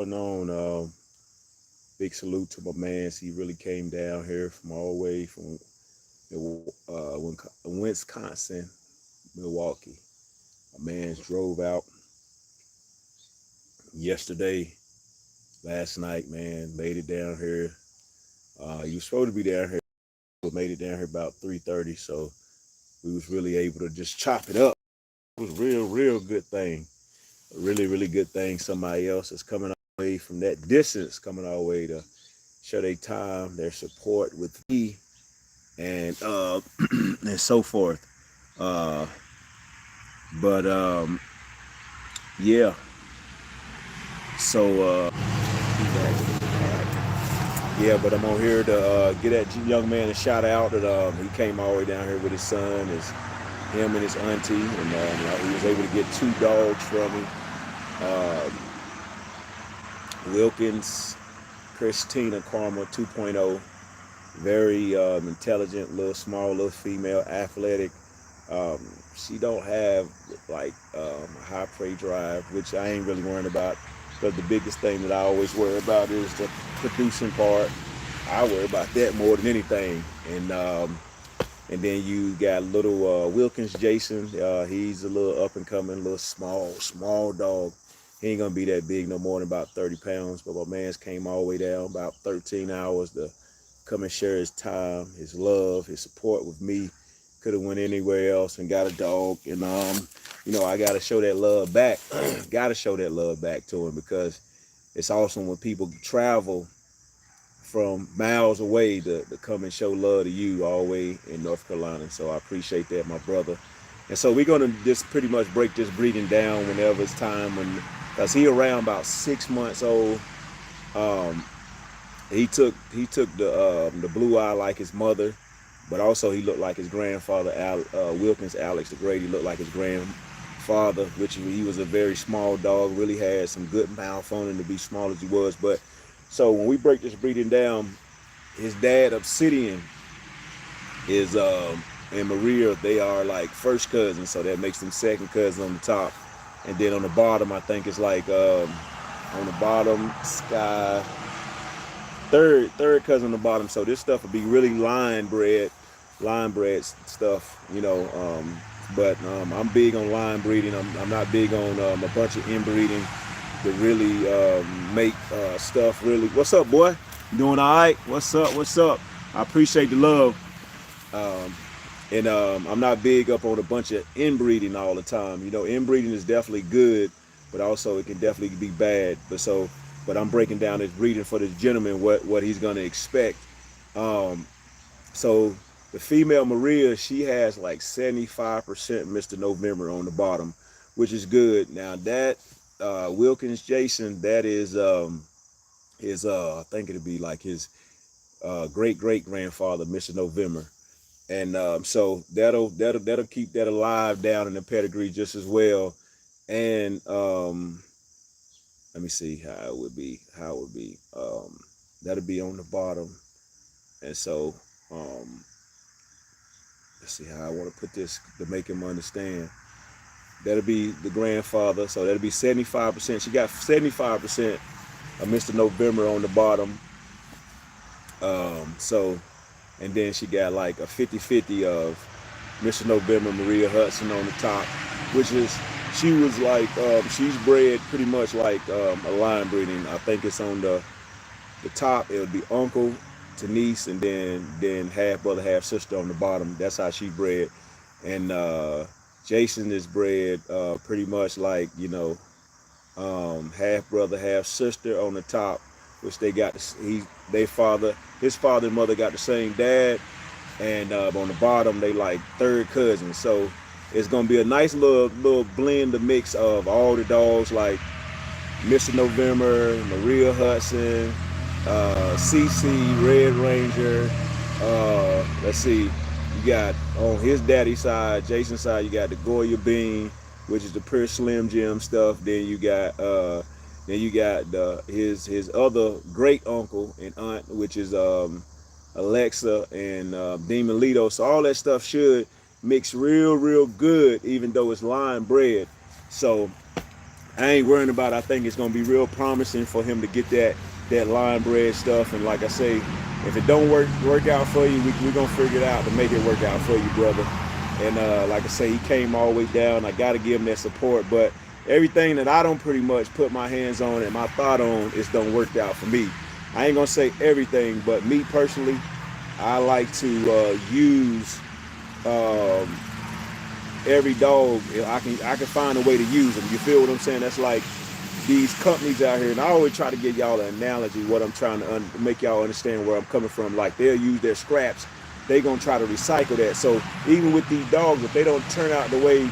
Going on, big salute to my man. He really came down here from all the way from Wisconsin, Milwaukee. My man's drove out yesterday, last night. Man, made it down here. He was supposed to be down here, but made it down here about 3:30. So we was really able to just chop it up. It was real good thing. A really good thing. Somebody else is coming all the way from that distance, coming all the way to show their time, their support with me, and and so forth. Uh, but yeah. So yeah, but I'm on here to get that young man a shout out. That he came all the way down here with his son, him and his auntie, and he was able to get two dogs from me. Uh, Wilkins, Christina Karma 2.0, very intelligent, little small, little female, athletic. She don't have like a high prey drive, which I ain't really worrying about. Because the biggest thing that I always worry about is the producing part. I worry about that more than anything. And then you got little Wilkins Jason. He's a little up and coming, little small dog. He ain't gonna be that big no more than about 30 pounds. But my man's came all the way down about 13 hours to come and share his time, his love, his support with me. Could have went anywhere else and got a dog. And I gotta show that love back. Gotta show that love back to him because it's awesome when people travel from miles away to come and show love to you all the way in North Carolina. So I appreciate that, my brother. And so we're gonna just pretty much break this breeding down whenever it's time, because he around about 6 months old. Um, he took the blue eye like his mother, but also he looked like his grandfather, Wilkins Alex the Great. He looked like his grandfather, which he was a very small dog. Really had some good mouth on him to be small as he was. But so when we break this breeding down, his dad Obsidian is and Maria, they are like first cousins, so that makes them second cousins on the top, and then on the bottom, I think it's like on the bottom, Sky third cousin on the bottom. So this stuff would be really line bred stuff, But I'm big on line breeding. I'm not big on a bunch of inbreeding to really make stuff really. What's up, boy? You doing all right? What's up? What's up? I appreciate the love. Um, and I'm not big up on a bunch of inbreeding all the time. Inbreeding is definitely good, but also it can definitely be bad. But I'm breaking down his breeding for this gentleman, what he's gonna expect. Um, so the female Maria, she has like 75% Mr. November on the bottom, which is good. Now that Wilkins Jason, that is his I think it'll be like his great grandfather, Mr. November. And so that'll keep that alive down in the pedigree just as well. And let me see how it would be. That'll be on the bottom. And so let's see how I want to put this to make him understand. That'll be the grandfather. So that'll be 75%. She got 75% of Mr. November on the bottom. So, and then she got like a 50-50 of Mr. November, Maria Hudson on the top, which is, she was like, she's bred pretty much like a line breeding. I think it's on the top, it would be uncle to niece, and then half brother, half sister on the bottom. That's how she bred. And Jason is bred pretty much like, half brother, half sister on the top, which they got, his father and mother got the same dad, and on the bottom they like third cousins. So it's gonna be a nice little blend, of mix of all the dogs, like Mr. November, Maria Hudson, CC, Red Ranger. Let's see, you got on his daddy side, Jason's side, you got the Goya Bean, which is the pure Slim Jim stuff. Then you got his other great uncle and aunt, which is Alexa and Demon Lito. So all that stuff should mix real good, even though it's line bred. So I ain't worrying about it. I think it's gonna be real promising for him to get that line bred stuff. And like I say, if it don't work out for you, we're gonna figure it out to make it work out for you, brother. And like I say, he came all the way down. I gotta give him that support. But everything that I don't pretty much put my hands on and my thought on is done worked out for me. I ain't gonna say everything, but me personally, I like to use um, every dog. I can find a way to use them. You feel what I'm saying? That's like these companies out here, and I always try to give y'all an analogy. What I'm trying to make y'all understand where I'm coming from. Like they'll use their scraps, they gonna try to recycle that. So even with these dogs, if they don't turn out the way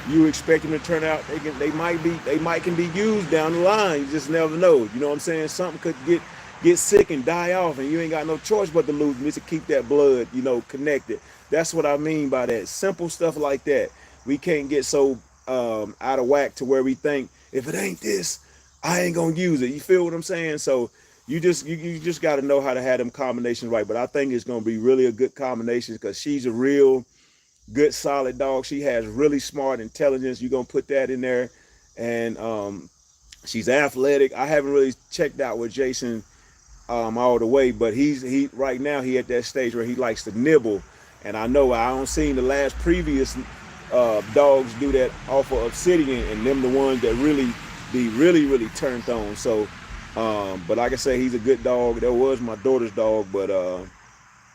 you expect them to turn out, they might can be used down the line. You just never know. You know what I'm saying? Something could get sick and die off, and you ain't got no choice but to lose them to keep that blood, connected. That's what I mean by that. Simple stuff like that. We can't get so out of whack to where we think if it ain't this, I ain't gonna use it. You feel what I'm saying? So you just got to know how to have them combinations right. But I think it's gonna be really a good combination because she's a real good solid dog. She has really smart intelligence. You're gonna put that in there, and she's athletic. I haven't really checked out with Jason all the way, but he right now he at that stage where he likes to nibble, and I don't seen the last previous dogs do that off of obsidian, and them the ones that really be really turned on. So, but like I say, he's a good dog. That was my daughter's dog, but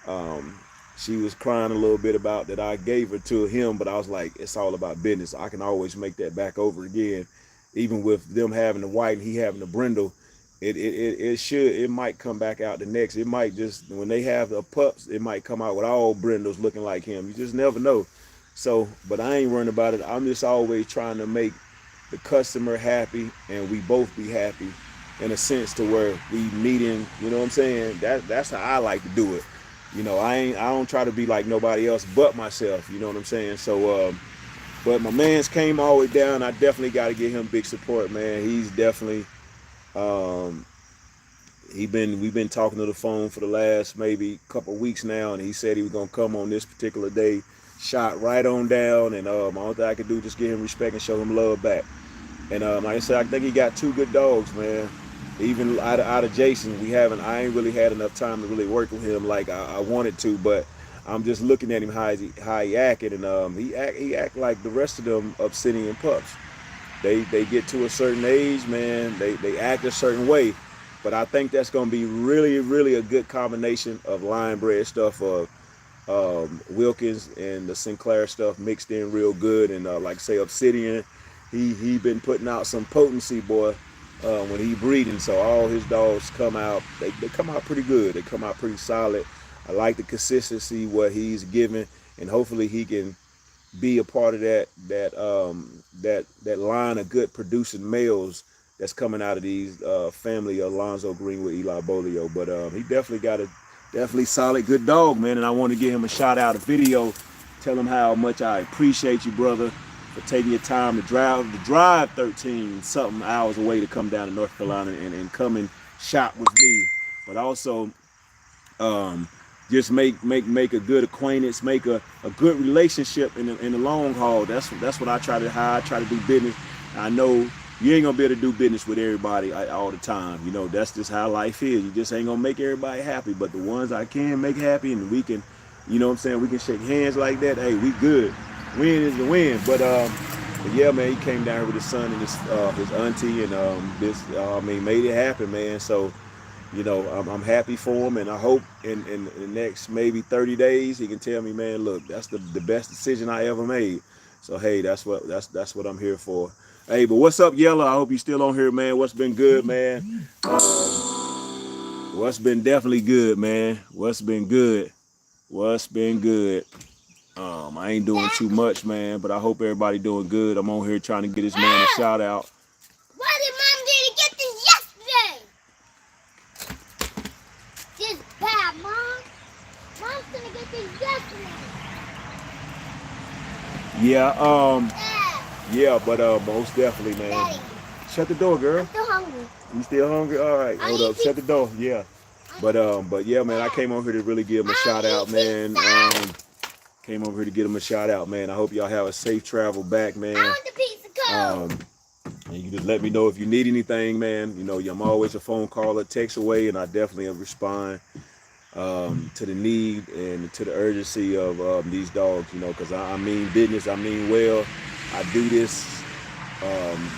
um, she was crying a little bit about that I gave her to him, but I was like, it's all about business. I can always make that back over again, even with them having the white and he having the brindle. It might come back out the next. It might just when they have the pups, it might come out with all brindles looking like him. You just never know. So, but I ain't worrying about it. I'm just always trying to make the customer happy and we both be happy in a sense to where we meeting, you know what I'm saying? That's how I like to do it. I don't try to be like nobody else but myself, you know what I'm saying? So but my man's came all the way down. I definitely got to give him big support, man. He's definitely um we've been talking to the phone for the last maybe couple weeks now, and he said he was gonna come on this particular day, shot right on down, and all that I could do just give him respect and show him love back. And like I said, I think he got two good dogs, man. Even out of Jason, I ain't really had enough time to really work with him like I wanted to, but I'm just looking at him how he acted, and he act like the rest of them obsidian pups. They get to a certain age, man. They act a certain way, but I think that's gonna be really a good combination of line bred stuff of Wilkins and the Sinclair stuff mixed in real good. And like I say, obsidian, he been putting out some potency, boy, when he breeding. So all his dogs come out, they come out pretty good. They come out pretty solid. I like the consistency what he's giving, and hopefully he can be a part of that line of good producing males that's coming out of these family Alonzo Greenwood, Eli Bolio. But he definitely got a definitely solid good dog, man. And I want to give him a shout out, a video, tell him how much I appreciate you, brother, for taking your time to drive 13 something hours away to come down to North Carolina and come and shop with me. But also um, just make a good acquaintance, make a good relationship in the long haul. That's what I try to do business. I know you ain't gonna be able to do business with everybody all the time. That's just how life is. You just ain't gonna make everybody happy, but the ones I can make happy, and we can, what I'm saying, we can shake hands like that. Hey, we good. Win is the win. But yeah, man, he came down here with his son and his auntie, and made it happen, man. So I'm happy for him, and I hope in the next maybe 30 days he can tell me, man, look, that's the best decision I ever made. So hey, that's what I'm here for. Hey, but what's up, Yellow? I hope you still on here, man. What's been good, man? What's been definitely good, man? What's been good? What's been good? I ain't doing too much, man, but I hope everybody doing good. I'm on here trying to get this man a shout out. Why did Mom didn't get this yesterday? This bad, Mom. Mom's gonna get this yesterday. Yeah, but most definitely, man. Daddy, Shut the door, girl. I'm still hungry. You still hungry? All right, hold up. Shut the door. Yeah. But yeah, man, I came over here to really give him a shout out, man. Came over here to give him a shout out, man. I hope y'all have a safe travel back, man. I want the pizza cone. And you can just let me know if you need anything, man. You know, I'm always a phone call or text away, and I definitely respond to the need and to the urgency of these dogs. You know, because I mean business, I mean well. I do this. Um,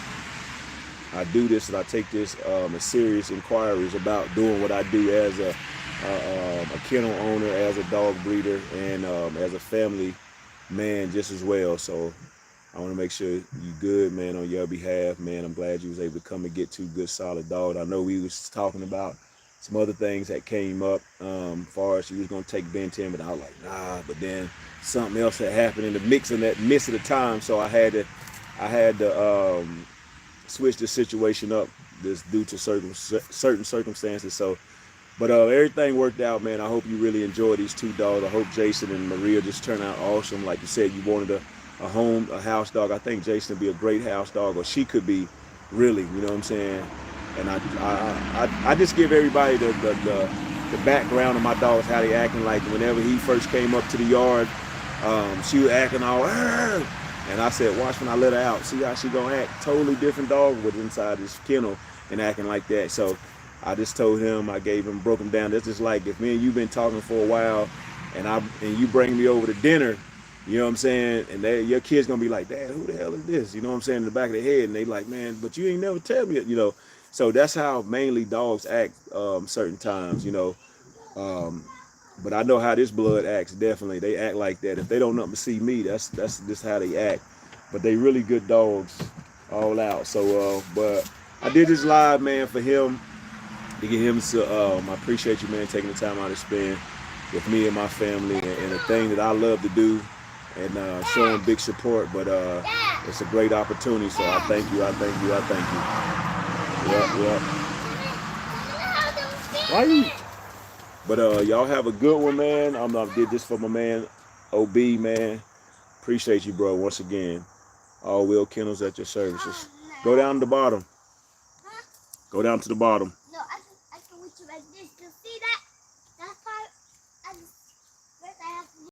and I take this as serious inquiries about doing what I do as a kennel owner, as a dog breeder, and as a family man just as well. So I want to make sure you good, man, on your behalf, man. I'm glad you was able to come and get 2 good solid dogs. I know we was talking about some other things that came up, far as you was gonna take Ben 10, but I was like, nah. But then something else had happened in the mix in that midst of the time, so I had to switch the situation up just due to certain circumstances. So, but everything worked out, man. I hope you really enjoy these 2 dogs. I hope Jason and Maria just turn out awesome. Like you said, you wanted a house dog. I think Jason would be a great house dog, or she could be, really. You know what I'm saying? And I just give everybody the background of my dogs, how they acting. Like whenever he first came up to the yard, she was acting all. "Arr!" And I said, watch when I let her out. See how she gonna act. Totally different dog with inside this kennel and acting like that. So I just told him, broke him down. That's just like if me and you been talking for a while, and you bring me over to dinner, you know what I'm saying? And your kid's gonna be like, Dad, who the hell is this? You know what I'm saying? In the back of their head, and they like, man, but you ain't never tell me, you know. So that's how mainly dogs act certain times, you know. Um, but I know how this blood acts. Definitely, they act like that. If they don't nothing to see me, that's just how they act. But they really good dogs, all out. So, but I did this live, man, for him to get him to. I appreciate you, man, taking the time out to spend with me and my family, and a thing that I love to do, and showing big support. But it's a great opportunity. So I thank you. I thank you. I thank you. Yep, yep. Why you? But y'all have a good one, man. I did this for my man, OB, man. Appreciate you, bro. Once again, all Will Kennels at your services. Go down to the bottom. Go down to the bottom.